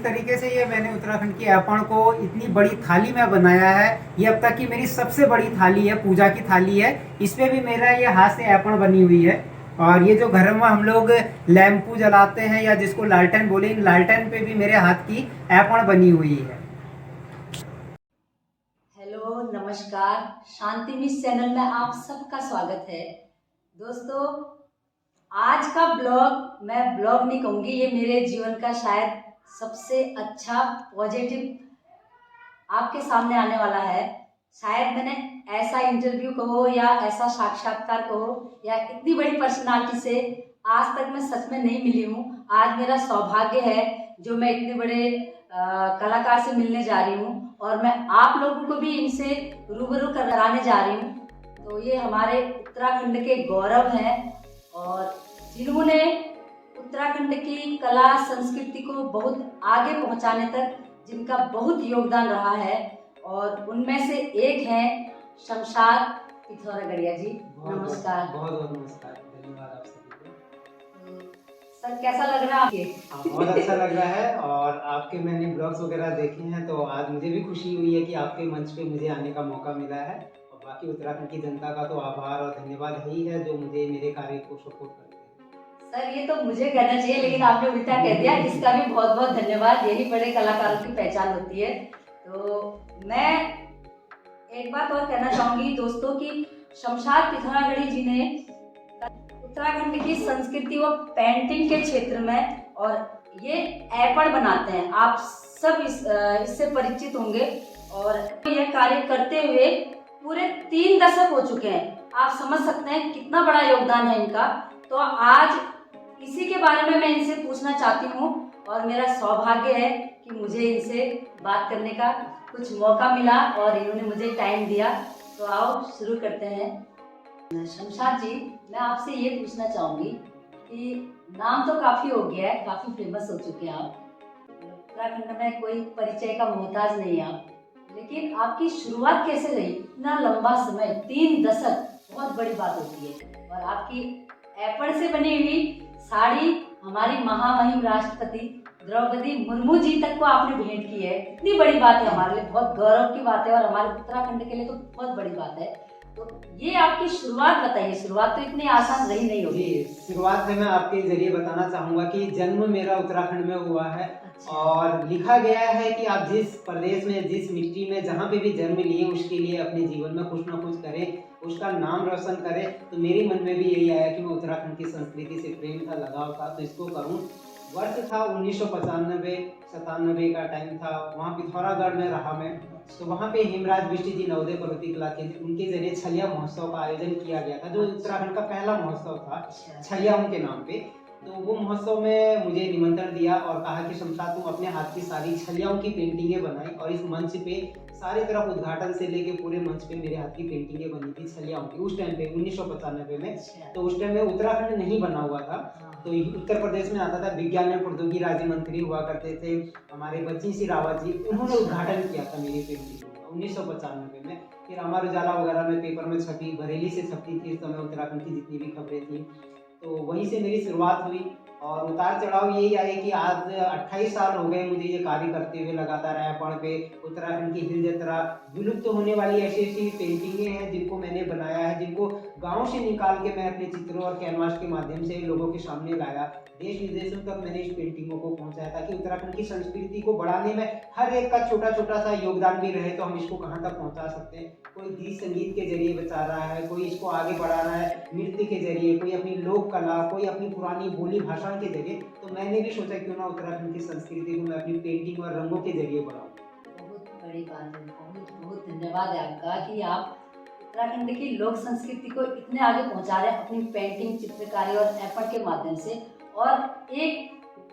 जिस तरीके से ये मैंने उत्तराखंड की ऐपण को इतनी बड़ी थाली में बनाया है, ये अब तक की मेरी सबसे बड़ी थाली है, पूजा की थाली है। इस पे भी मेरा ये हाथ से ऐपण बनी हुई है। और ये जो घर में हम लोग लैंपू जलाते हैं या जिसको लालटेन बोले, इन लालटेन पे भी मेरे हाथ की ऐपण बनी हुई है। हेलो नमस्कार, शांति मिस चैनल में आप सबका स्वागत है। दोस्तों, आज का ब्लॉग मैं ब्लॉग नहीं कहूँगी, ये मेरे जीवन का शायद सबसे अच्छा पॉजिटिव आपके सामने आने वाला है। शायद मैंने ऐसा इंटरव्यू कहो या ऐसा साक्षात्कार कहो या इतनी बड़ी पर्सनालिटी से आज तक मैं सच में नहीं मिली हूँ। आज मेरा सौभाग्य है जो मैं इतने बड़े कलाकार से मिलने जा रही हूँ और मैं आप लोगों को भी इनसे रूबरू कराने जा रही हूँ। तो ये हमारे उत्तराखंड के गौरव हैं और जिन्होंने उत्तराखंड की कला संस्कृति को बहुत आगे पहुंचाने तक जिनका बहुत योगदान रहा है, और उनमें से एक हैं शमशाद पिथौरागढ़िया जी। नमस्कार। बहुत बहुत नमस्कार, धन्यवाद आप सभी को। सर, कैसा लग रहा है आपके? बहुत अच्छा लग रहा है। और आपके मैंने ब्लॉग्स वगैरह देखे हैं, तो आज मुझे भी खुशी हुई है कि आपके मंच पे मुझे आने का मौका मिला है। और बाकी उत्तराखंड की जनता का तो आभार और धन्यवाद ही है जो मुझे मेरे कार्य को सपोर्ट करते हैं। सर, ये तो मुझे कहना चाहिए, लेकिन आपने उल्टा कह दिया। इसका भी बहुत बहुत धन्यवाद, यही बड़े कलाकारों की पहचान होती है। तो मैं एक बात और कहना चाहूंगी दोस्तों कि शमशाद पिथौरागढ़ी जी ने उत्तराखंड की संस्कृति व पेंटिंग के क्षेत्र में, और ये ऐपण बनाते हैं, आप सब इससे परिचित होंगे। और यह कार्य करते हुए पूरे 3 दशक हो चुके हैं। आप समझ सकते हैं कितना बड़ा योगदान है इनका। तो आज इसी के बारे में मैं इनसे पूछना चाहती हूँ और मेरा सौभाग्य है कि मुझे इनसे बात करने का कुछ मौका मिला और इन्होंने मुझे टाइम दिया। तो आओ शुरू करते हैं। शमशाद जी, मैं आपसे ये पूछना चाहूँगी कि नाम तो काफ़ी हो गया है, काफ़ी फेमस हो चुके हैं आप, उत्तराखंड में कोई परिचय का मोहताज नहीं है आप, लेकिन आपकी शुरुआत कैसे रही? इतना लंबा समय, 3 दशक, बहुत बड़ी बात होती है। और आपकी ऐपण से बनी हुई साड़ी हमारी महामहिम राष्ट्रपति द्रौपदी मुर्मू जी तक को आपने भेंट की है। इतनी बड़ी बात है, हमारे लिए बहुत गौरव की बात है और हमारे उत्तराखंड के लिए तो बहुत बड़ी बात है। तो ये आपकी शुरुआत बताइए। शुरुआत तो इतनी आसान रही नहीं होगी। शुरुआत में मैं आपके जरिए बताना चाहूँगा कि जन्म मेरा उत्तराखंड में हुआ है। अच्छा। और लिखा गया है कि आप जिस प्रदेश में, जिस मिट्टी में, जहाँ पे भी जन्म लिए, उसके लिए अपने जीवन में कुछ ना कुछ करें, उसका नाम रोशन करें। तो मेरे मन में भी यही आया कि मैं उत्तराखंड की संस्कृति से प्रेम था, लगाव था, तो इसको करूँ। वर्ष था 1995-97 का टाइम था। वहाँ पिथौरागढ़ में रहा मैं। तो वहाँ पे हेमराज बिष्ट जी नवोदय प्रवृत्ति कला केंद्र, उनके जरिए छलिया महोत्सव का आयोजन किया गया था, जो उत्तराखंड का पहला महोत्सव था, छलिया उनके नाम पे। तो वो महोत्सव में मुझे निमंत्रण दिया और कहा कि शमशाद, तुम अपने हाथ की सारी छलियाओं की पेंटिंगें बनाई। और इस मंच पे सारी तरफ उद्घाटन से लेके पूरे मंच पे मेरे हाथ की पेंटिंगें बनी थी छलियाओं की, उस टाइम पे 1995 में। तो उस टाइम में उत्तराखंड नहीं बना हुआ था, तो उत्तर प्रदेश में आता था। विज्ञान एवं प्रौद्योगिकी राज्य मंत्री हुआ करते थे हमारे बच्ची सिंह रावत जी, उन्होंने उद्घाटन किया था मेरी पेंटिंग 1995 में। फिर अमर उजाला वगैरह में पेपर में छपी, बरेली से छपती थी इस समय उत्तराखंड की जितनी भी खबरें थी। तो वहीं से मेरी शुरुआत हुई और उतार चढ़ाव यही आए कि आज 28 साल हो गए मुझे ये कार्य करते हुए लगातार ऐपण पे। उत्तराखंड की हिल यात्रा, विलुप्त होने वाली ऐसी ऐसी पेंटिंगें हैं जिनको मैंने बनाया है, जिनको गाँव से निकाल के मैं अपने चित्रों और कैनवास के माध्यम से लोगों के सामने लाया। देश विदेशों तक मैंने इस पेंटिंगों को पहुंचाया ताकि उत्तराखंड की संस्कृति को बढ़ाने में हर एक का छोटा छोटा सा योगदान भी रहे। तो हम इसको कहाँ तक पहुंचा सकते हैं? कोई गीत संगीत के जरिए बचा रहा है, कोई इसको आगे बढ़ा रहा है नृत्य के जरिए, कोई अपनी लोक कला, कोई अपनी पुरानी बोली भाषा के जरिए। तो मैंने भी सोचा क्यों ना उत्तराखंड की संस्कृति को मैं अपनी पेंटिंग और रंगों के जरिए बढ़ाऊं। बहुत बड़ी बात है, बहुत बहुत धन्यवाद है आपका कि आप उत्तराखंड की लोक संस्कृति को इतने आगे पहुंचा रहे हैं अपनी पेंटिंग, चित्रकारी और ऐपण के माध्यम से। और एक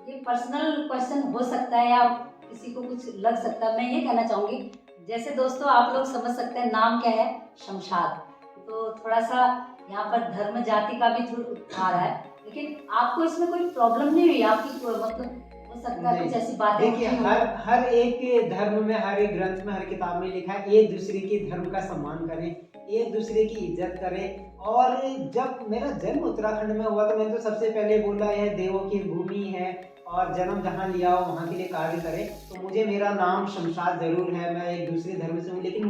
ये पर्सनल क्वेश्चन हो सकता है या किसी को कुछ लग सकता है, मैं ये कहना चाहूँगी, जैसे दोस्तों आप लोग समझ सकते हैं नाम क्या है, शमशाद। तो थोड़ा सा यहाँ पर धर्म जाति का भी थोड़ा आ रहा है, लेकिन आपको इसमें कोई प्रॉब्लम नहीं हुई? आपकी मतलब हो सकता है कुछ ऐसी बातें? देखिए, हर एक धर्म में, हर एक ग्रंथ में, हर किताब में लिखा है एक दूसरे के धर्म का सम्मान करें, एक दूसरे की इज्जत करें। और जब मेरा जन्म उत्तराखंड में हुआ तो मैंने तो सबसे पहले बोला यह देवों की भूमि है और जन्म जहाँ लिया हो वहाँ के लिए कार्य करें। तो मुझे मेरा नाम शमशाद ज़रूर है, मैं एक दूसरे धर्म से हूँ, लेकिन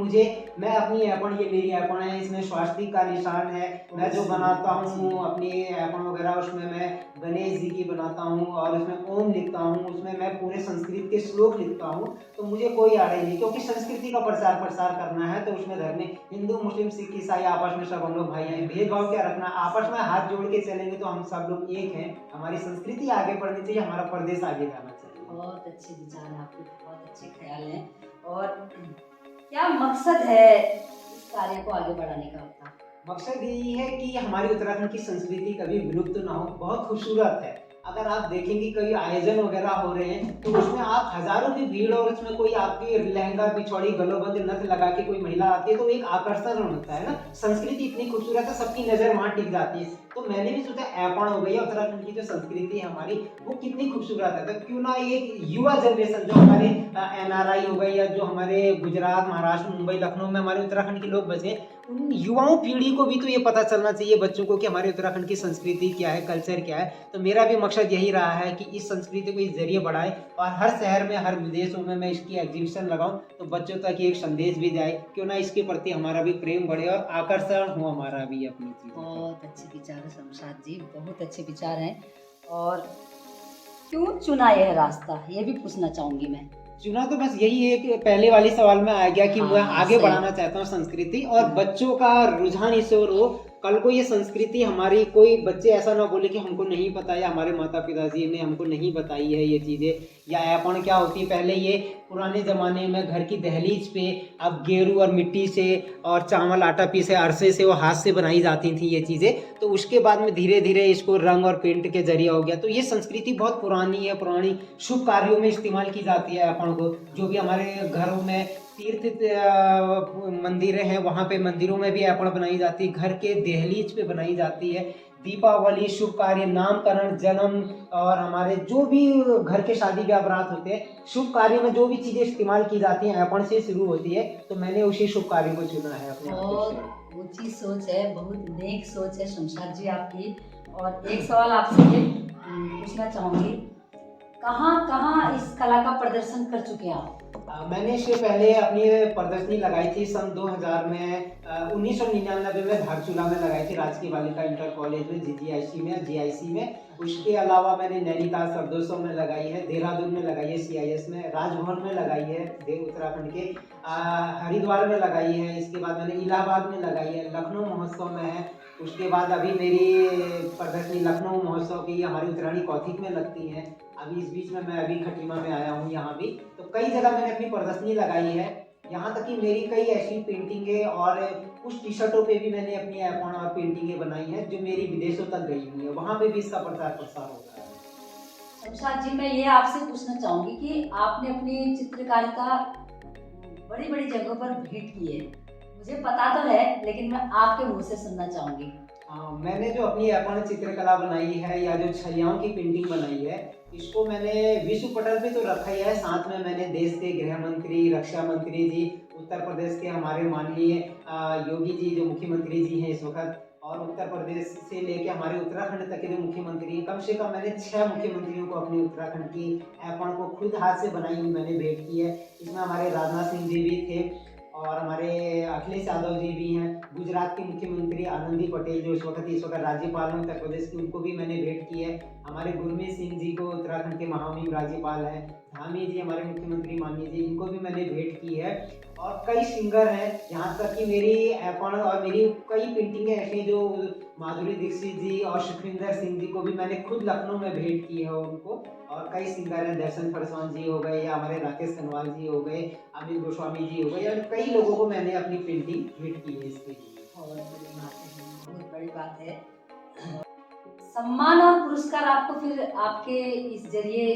मैं अपनी ऐपण, ये मेरी ऐपण है, इसमें स्वास्तिक का निशान है। मैं जो बनाता हूँ अपनी ऐपण वगैरह, उसमें मैं गणेश जी की बनाता हूँ और उसमें ओम लिखता हूँ, उसमें मैं पूरे संस्कृत के श्लोक लिखता हूँ। तो मुझे कोई आड़े नहीं, क्योंकि संस्कृति का प्रचार प्रसार करना है। तो उसमें धर्म में हिंदू मुस्लिम सिख ईसाई आपस में सब हम लोग भाई हैं, भेदभाव क्या रखना, आपस में हाथ जोड़ के चलेंगे तो हम सब लोग एक हैं। हमारी संस्कृति आगे बढ़नी चाहिए, हमारा प्रदेश आगे जाना चाहिए। बहुत अच्छे विचार हैं आपके, बहुत अच्छे ख्याल हैं। और क्या मकसद है इस कार्य को आगे बढ़ाने का आपका? मकसद यही है कि हमारी उत्तराखंड की संस्कृति कभी विलुप्त ना हो। बहुत खूबसूरत है, अगर आप देखेंगे कई आयोजन वगैरह हो रहे हैं तो उसमें आप हजारों की भीड़ और उसमें कोई आपकी लहंगा पिछौड़ी गलोबंद नथ लगा के कोई महिला आती है तो एक आकर्षण होता है ना। संस्कृति इतनी खूबसूरत है, सबकी नजर वहाँ टिक जाती है। तो मैंने भी सोचा ऐपण हो गई है, उत्तराखंड की जो संस्कृति है हमारी वो कितनी खूबसूरत है, तो क्यों ना एक युवा जनरेशन जो हमारे NRI हो गई या जो हमारे गुजरात महाराष्ट्र मुंबई लखनऊ में हमारे उत्तराखंड के लोग बचे, उन युवाओं पीढ़ी को भी तो ये पता चलना चाहिए बच्चों को कि हमारे उत्तराखंड की संस्कृति क्या है, कल्चर क्या है। तो मेरा भी मकसद यही रहा है कि इस संस्कृति को इस जरिए बढ़ाएं और हर शहर में हर विदेशों में मैं इसकी एग्जीबिशन लगाऊं तो बच्चों तक एक संदेश भी जाए, क्यों ना इसके प्रति हमारा भी प्रेम बढ़े और आकर्षण हो हमारा भी अपनी चीज। बहुत अच्छे विचार है शमशाद जी, बहुत अच्छे विचार हैं। और क्यों चुना यह रास्ता, ये भी पूछना चाहूंगी मैं। चुना तो बस यही है कि पहले वाले सवाल में आ गया कि मैं आगे सही। बढ़ाना चाहता हूँ संस्कृति और बच्चों का रुझान इस ओर हो। कल को ये संस्कृति हमारी, कोई बच्चे ऐसा ना बोले कि हमको नहीं पता या हमारे माता पिताजी ने हमको नहीं बताई है ये चीज़ें, या ऐपण क्या होती है। पहले ये पुराने ज़माने में घर की दहलीज पे अब गेरू और मिट्टी से और चावल आटा पीसे अरसे से वो हाथ से बनाई जाती थी ये चीज़ें। तो उसके बाद में धीरे धीरे इसको रंग और पेंट के जरिए हो गया। तो ये संस्कृति बहुत पुरानी है, पुरानी शुभ कार्यों में इस्तेमाल की जाती है ऐपण को। जो भी हमारे घरों में तीर्थ मंदिरें हैं वहाँ पे मंदिरों में भी ऐपण बनाई जाती है, घर के दहलीज पे बनाई जाती है। दीपावली, शुभ कार्य, नामकरण, जन्म और हमारे जो भी घर के शादी ब्याह बारात होते हैं, शुभ कार्य में जो भी चीज़ें इस्तेमाल की जाती हैं ऐपण से शुरू होती है। तो मैंने उसी शुभ कार्य को चुना है अपने आप बहुत से। ऊंची सोच है, बहुत नेक सोच है शमशाद जी आपकी। और एक सवाल आपसे ये पूछना चाहूंगी, कहाँ कहाँ इस कला का प्रदर्शन कर चुके हैं आप? मैंने इससे पहले अपनी प्रदर्शनी लगाई थी सन 2000 में, 1999 में धारचूला में लगाई थी, राजकीय बालिका इंटर कॉलेज में, GGIC में, GIC में। उसके अलावा मैंने नैनीताल सर्दोत्सव में लगाई है, देहरादून में लगाई है, CIS में, राजभवन में लगाई है देव उत्तराखंड के, हरिद्वार में लगाई है। इसके बाद मैंने इलाहाबाद में लगाई है, लखनऊ महोत्सव में है। उसके बाद अभी मेरी प्रदर्शनी लखनऊ महोत्सव की हमारी उत्तरायणी कौथिक में लगती है। अभी इस बीच में मैं अभी खटीमा में आया हूँ यहाँ भी। तो कई जगह मैंने अपनी प्रदर्शनी लगाई है, यहाँ तक कि मेरी कई ऐसी पेंटिंगें और कुछ टी-शर्टों पे भी मैंने अपनी ऐपण और पेंटिंगें बनाई हैं जो मेरी विदेशों तक गई हुई है, वहाँ पे भी इसका प्रचार प्रसार होता है। शमशाद जी, मैं ये आपसे पूछना चाहूंगी कि आपने अपनी चित्रकारिता बड़ी बड़ी जगहों पर भेंट की है, मुझे पता तो है लेकिन मैं आपके मुंह से सुनना चाहूंगी। मैंने जो अपनी ऐपण चित्रकला बनाई है या जो छलियाओं की पेंटिंग बनाई है, इसको मैंने विश्व पटल पे तो रखा ही है। साथ में मैंने देश के गृह मंत्री, रक्षा मंत्री जी, उत्तर प्रदेश के हमारे माननीय योगी जी जो मुख्यमंत्री जी हैं इस वक्त, और उत्तर प्रदेश से लेके हमारे उत्तराखंड तक के जो मुख्यमंत्री हैं, कम से कम मैंने 6 मुख्यमंत्रियों को अपने उत्तराखंड की ऐपण को खुद हाथ से बनाई हुई मैंने भेंट की है। इसमें हमारे राजनाथ सिंह जी भी थे और हमारे अखिलेश यादव जी भी हैं। गुजरात के मुख्यमंत्री आनंदी पटेल जो इस वक्त राज्यपाल हैं उत्तर प्रदेश की, उनको भी मैंने भेंट की है। हमारे गुरमीत सिंह जी को उत्तराखंड के महामहिम राज्यपाल हैं, धामी जी हमारे मुख्यमंत्री माननीय जी, इनको भी मैंने भेंट की है। और कई सिंगर हैं, यहाँ तक कि मेरी ऐपण और मेरी कई पेंटिंगें ऐसी जो माधुरी दीक्षित जी और सुखविंदर सिंह जी को भी मैंने खुद लखनऊ में भेंट की है उनको। और कई सिंगर हैं, दर्शन फरसान जी हो गए या हमारे राकेश खनवाल जी हो गए, अमित गोस्वामी जी हो गए, और कई लोगों को मैंने अपनी पेंटिंग भेंट की है इसके लिए। बहुत बड़ी बात है, बहुत बड़ी बात है। सम्मान और पुरस्कार आपको फिर आपके इस जरिए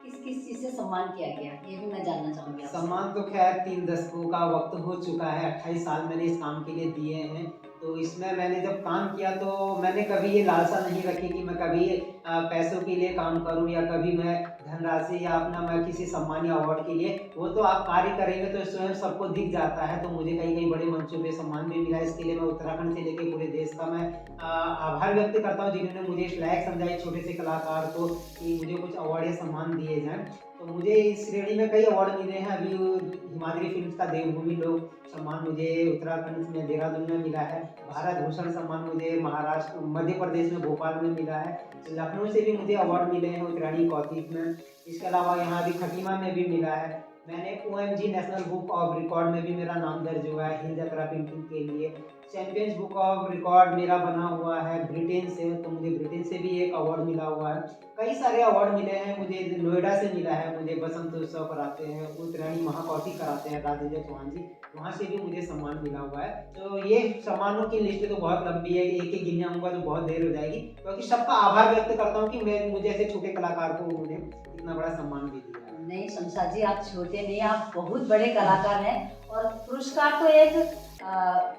किस किस चीज से सम्मान किया गया, ये भी मैं जानना चाहूंगी आपसे। सम्मान तो खैर 3 दशकों का वक्त हो चुका है, 28 साल मैंने इस काम के लिए दिए हैं। तो इसमें मैंने जब काम किया तो मैंने कभी ये लालसा नहीं रखी कि मैं कभी पैसों के लिए काम करूं या कभी मैं धनराशि या अपना मैं किसी सम्मान या अवार्ड के लिए, वो तो आप कार्य करेंगे तो स्वयं सबको दिख जाता है। तो मुझे कई कई बड़े मंचों पे सम्मान भी मिला, इसके लिए मैं उत्तराखंड से लेकर पूरे देश का मैं आभार व्यक्त करता हूँ, जिन्होंने मुझे इस लायक समझा एक छोटे से कलाकार को कि मुझे कुछ अवार्ड या सम्मान दिए जाएं। तो मुझे इस श्रेणी में कई अवार्ड मिले हैं। अभी हिमाद्री फिल्म का देवभूमि लोक सम्मान मुझे उत्तराखंड में देहरादून में मिला है। भारत भूषण सम्मान मुझे महाराष्ट्र मध्य प्रदेश में भोपाल में मिला है। लखनऊ से भी मुझे अवार्ड मिले हैं उत्तरायणी कौतिक में। इसके अलावा यहाँ अभी खटीमा में भी मिला है। मैंने OMG national book of record में भी मेरा नाम दर्ज हुआ है हिल यात्रा पेंटिंग के लिए। चैंपियंस बुक ऑफ रिकॉर्ड मेरा बना हुआ है ब्रिटेन से, तो मुझे ब्रिटेन से भी एक अवार्ड मिला हुआ है। कई सारे अवार्ड मिले हैं मुझे। नोएडा से मिला है, मुझे बसंत उत्सव कराते हैं, उत्तरायणी महाकौतिक कराते हैं राजेंद्र चौहान जी, वहाँ से भी मुझे सम्मान मिला हुआ है। तो ये सम्मानों की लिस्ट तो बहुत लंबी है, एक एक गिनने आऊँगा तो बहुत देर हो जाएगी, क्योंकि सबका आभार व्यक्त करता हूँ कि मुझे ऐसे छोटे कलाकार को उन्होंने इतना बड़ा सम्मान भी दिया। नहीं शमशाद जी, आप छोटे नहीं, आप बहुत बड़े कलाकार हैं। और पुरस्कार तो एक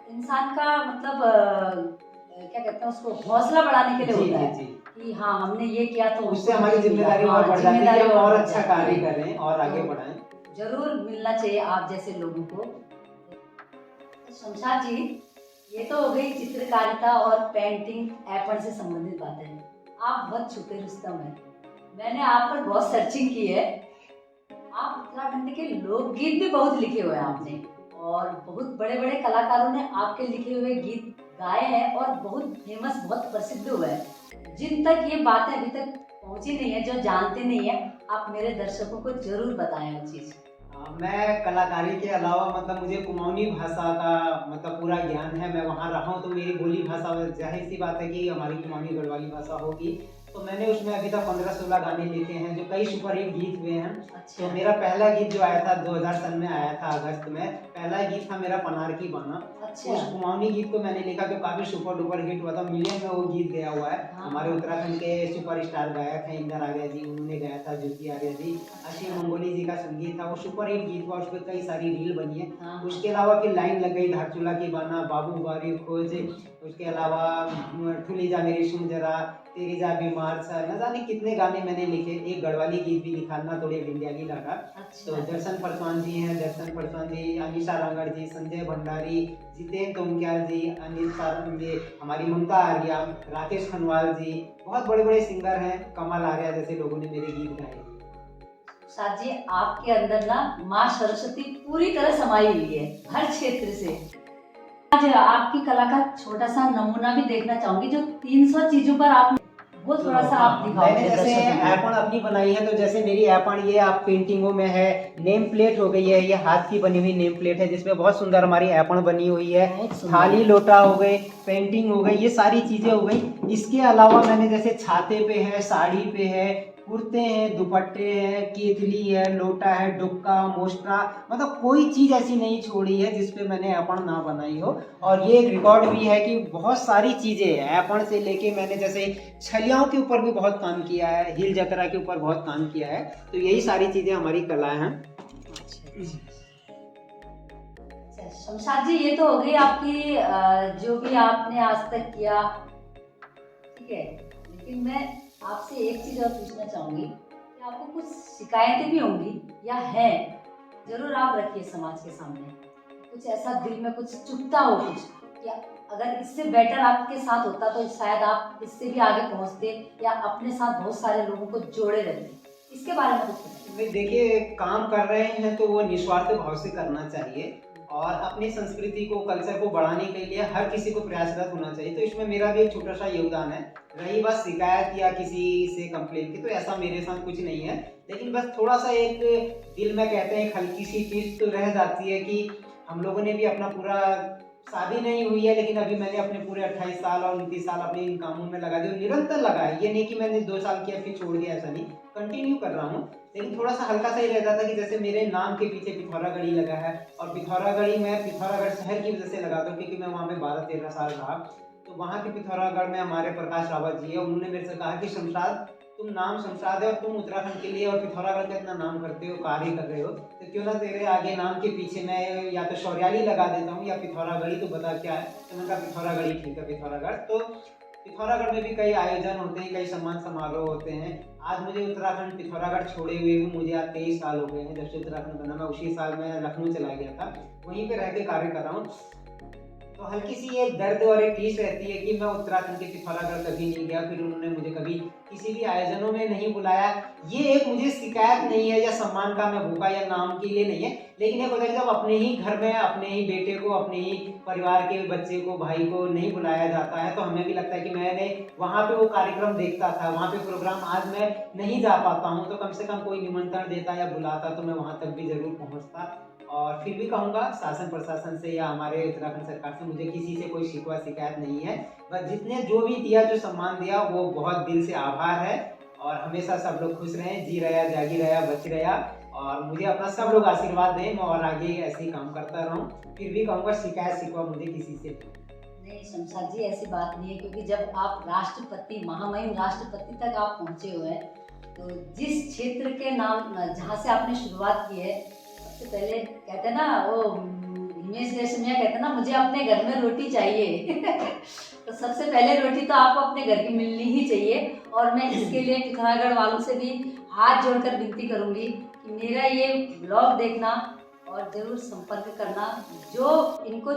इंसान का मतलब क्या कहते हैं उसको, हौसला बढ़ाने के लिए होता है कि हाँ हमने ये किया तो उससे हमारी जिम्मेदारी और बढ़ जाती है, और अच्छा कार्य करें और आगे तो बढ़ाएं। जरूर मिलना चाहिए आप जैसे लोगों को। शमशाद जी, ये तो हो गई चित्रकारिता और पेंटिंग एपन से संबंधित बातें। आप बहुत छुपे रुस्तम हैं। मैंने आप पर बहुत सर्चिंग की है। आप उत्तराखंड के लोकगीत भी बहुत लिखे हुए हैं आपने, और बहुत बड़े बड़े कलाकारों ने आपके लिखे हुए गीत गाए हैं और बहुत फेमस, बहुत प्रसिद्ध हुए हैं। जिन तक ये बातें अभी तक पहुंची नहीं है, जो जानते नहीं है, आप मेरे दर्शकों को जरूर बताएं वो चीज़। मैं कलाकारी के अलावा मतलब मुझे कुमाऊनी भाषा का मतलब पूरा ज्ञान है। मैं वहाँ रहा हूँ तो मेरी बोली भाषा जाहिर सी बात है कि हमारी कुमाऊनी गढ़वाली भाषा होगी। तो मैंने उसमें अभी तक 15-16 गाने लिखे हैं जो कई सुपरहिट गीत हुए हैं। अच्छा। तो मेरा पहला गीत जो आया था 2000 सन में आया था अगस्त में, पहला गीत था मेरा पनार की बाना। अच्छा। उस कुमाऊनी गीत को मैंने लिखा जो काफी सुपर डुपर हिट हुआ था, मिलियन में वो गीत गया हुआ है। हाँ। हमारे उत्तराखंड के सुपरस्टार गायक हैं इंदर आर्या जी, उन्होंने गाया था, ज्योति आर्या जी, असीम मंगोली जी का संगीत था। वो सुपर हिट गीत हुआ, उस पर कई सारी रील बनी है। हाँ। उसके अलावा फिर लाइन लग गई धारचूला की बाना, बाबू बारी खोज, उसके अलावा ठुली जा मेरी सुन जरा, तेरी जा बीमार सा, न जाने कितने गाने मैंने लिखे। एक गढ़वाली गीत भी लिखा ना थोड़े विंध्याली लगा। अच्छा। तो दर्शन परसवान जी हैं, दर्शन परसवान जी, अनिशा रांगड़ जी, संजय भंडारी, जितेंद्र तोमक्याल जी, अनिल सारंग जी, हमारी ममता आर्या, राकेश खनवाल जी, बहुत बड़े बड़े सिंगर हैं, कमल आर्या जैसे लोगों ने मेरे गीत गाए। साथ जी, आपके अंदर ना माँ सरस्वती पूरी तरह समाई हुई है हर क्षेत्र से। आज आपकी कला का छोटा सा नमूना भी देखना चाहूंगी, जो 300 चीजों पर आप वो थोड़ा सा आप दिखाओ। मैंने जैसे ऐपण अपनी बनाई है, तो जैसे मेरी ऐपण ये आप पेंटिंगों में है, नेम प्लेट हो गई है, ये हाथ की बनी हुई नेम प्लेट है जिसमें बहुत सुंदर हमारी ऐपण बनी हुई है। थाली लोटा हो गई, पेंटिंग हो गई, ये सारी चीजें हो गई। इसके अलावा मैंने जैसे छाते पे है, साड़ी पे है, कुर्ते हैं, दुपट्टे हैं, केतली है, लोटा है, डुक्का, मोस्ट्रा, मतलब कोई चीज ऐसी नहीं छोड़ी है जिसपे मैंने ऐपण ना बनाई हो। और ये एक रिकॉर्ड भी है कि बहुत सारी चीजें ऐपण से लेके मैंने जैसे छलियाओं के ऊपर भी बहुत काम किया है, हिल यात्रा के ऊपर बहुत काम किया है। तो यही सारी चीजें हमारी कला हैं। शमशाद जी, ये तो हो गई आपकी जो भी आपने आज तक किया, ठीक है। लेकिन मैं आपसे एक चीज और पूछना चाहूंगी कि आपको कुछ शिकायतें भी होंगी या है, जरूर आप रखिए समाज के सामने। कुछ ऐसा दिल में कुछ चुभता हो कुछ, कि अगर इससे बेटर आपके साथ होता तो शायद आप इससे भी आगे पहुंचते या अपने साथ बहुत सारे लोगों को जोड़े रहते। इसके बारे में कुछ बताइए। देखिए, काम कर रहे हैं तो वो निस्वार्थ भाव से करना चाहिए, और अपनी संस्कृति को, कल्चर को बढ़ाने के लिए हर किसी को प्रयासरत होना चाहिए। तो इसमें मेरा भी एक छोटा सा योगदान है। रही बात शिकायत या किसी से कंप्लेंट की, तो ऐसा मेरे साथ कुछ नहीं है। लेकिन बस थोड़ा सा एक दिल में कहते हैं एक हल्की सी चीज तो रह जाती है कि हम लोगों ने भी अपना पूरा, शादी नहीं हुई है लेकिन अभी मैंने अपने पूरे 28 साल और 29 साल अपने इन कामों में लगा दिए, निरंतर लगा है। ये नहीं कि मैंने 2 साल किया फिर छोड़ दिया, ऐसा नहीं, कंटिन्यू कर रहा हूँ। लेकिन थोड़ा सा हल्का सा ही रहता था कि जैसे मेरे नाम के पीछे पिथौरागढ़ी लगा है, और पिथौरागढ़ी मैं पिथौरागढ़ शहर की वजह से लगाता हूँ क्योंकि मैं वहाँ में 12-13 साल रहा। तो वहाँ के पिथौरागढ़ में हमारे प्रकाश रावत जी है, उन्होंने मेरे से कहा कि शमशाद, तुम नाम शमशाद है और तुम उत्तराखंड के लिए और पिथौरागढ़ का इतना नाम करते हो, कार्य कर रहे हो, तो क्यों ना तेरे आगे नाम के पीछे मैं या तो शौर्याली लगा देता हूँ या पिथौरागढ़ी, तो बता क्या है। तो मैंने कहा पिथौरागढ़ी ठीक है, पिथौरागढ़। तो पिथौरागढ़ में भी कई आयोजन होते हैं, कई सम्मान समारोह होते हैं। आज मुझे उत्तराखंड पिथौरागढ़ छोड़े हुए भी मुझे आज 23 साल हो गए हैं। जब से उत्तराखंड बना, मैं उसी साल में लखनऊ चला गया था, वहीं पे रह के कार्य कर रहा हूँ। तो हल्की सी ये दर्द और एक टीस रहती है कि मैं उत्तराखंड के पिथौरागढ़ कभी नहीं गया, फिर उन्होंने मुझे कभी किसी भी आयोजनों में नहीं बुलाया। ये एक मुझे शिकायत नहीं है या सम्मान का मैं भूखा या नाम के लिए नहीं है, लेकिन एक होता है कि जब अपने ही घर में अपने ही बेटे को, अपने ही परिवार के बच्चे को, भाई को नहीं बुलाया जाता है, तो हमें भी लगता है कि मैंने वहाँ पे वो कार्यक्रम देखता था, वहाँ पे प्रोग्राम आज मैं नहीं जा पाता हूँ, तो कम से कम कोई निमंत्रण देता या बुलाता तो मैं वहाँ तक भी जरूर पहुँचता। और फिर भी कहूँगा शासन प्रशासन से या हमारे उत्तराखंड सरकार से मुझे किसी से कोई शिकवा शिकायत नहीं है। बस जितने जो भी दिया, जो सम्मान दिया, वो बहुत दिल से आभार है। और हमेशा सब लोग खुश रहें, जी रहा, जागी रहा, बच रहा, और मुझे अपना सब लोग आशीर्वाद दें, मैं और आगे ऐसे ही काम करता रहूं। फिर भी कहूँगा शिकायत शिकवा मुझे किसी से नहीं शमशाद जी, ऐसी बात नहीं है, क्योंकि जब आप राष्ट्रपति, महामहिम राष्ट्रपति तक आप पहुँचे हुए हैं, तो जिस क्षेत्र के नाम जहाँ से आपने शुरुआत की है, सबसे पहले कहते हैं ना वो हिमेश रेशमिया कहते हैं ना, मुझे अपने घर में रोटी चाहिए तो सबसे पहले रोटी तो आपको अपने घर की मिलनी ही चाहिए। और मैं इसके लिए पिथौरागढ़ वालों से भी हाथ जोड़कर विनती करूंगी कि मेरा ये ब्लॉग देखना और जरूर संपर्क करना। जो इनको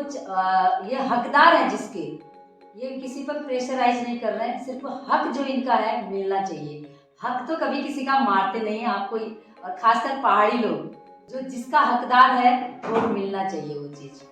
ये हकदार है, जिसके ये किसी पर प्रेशराइज नहीं कर रहे हैं, सिर्फ हक जो इनका है मिलना चाहिए। हक तो कभी किसी का मारते नहीं है आपको, और खासकर पहाड़ी लोग, जो जिसका हकदार है वो मिलना चाहिए वो चीज।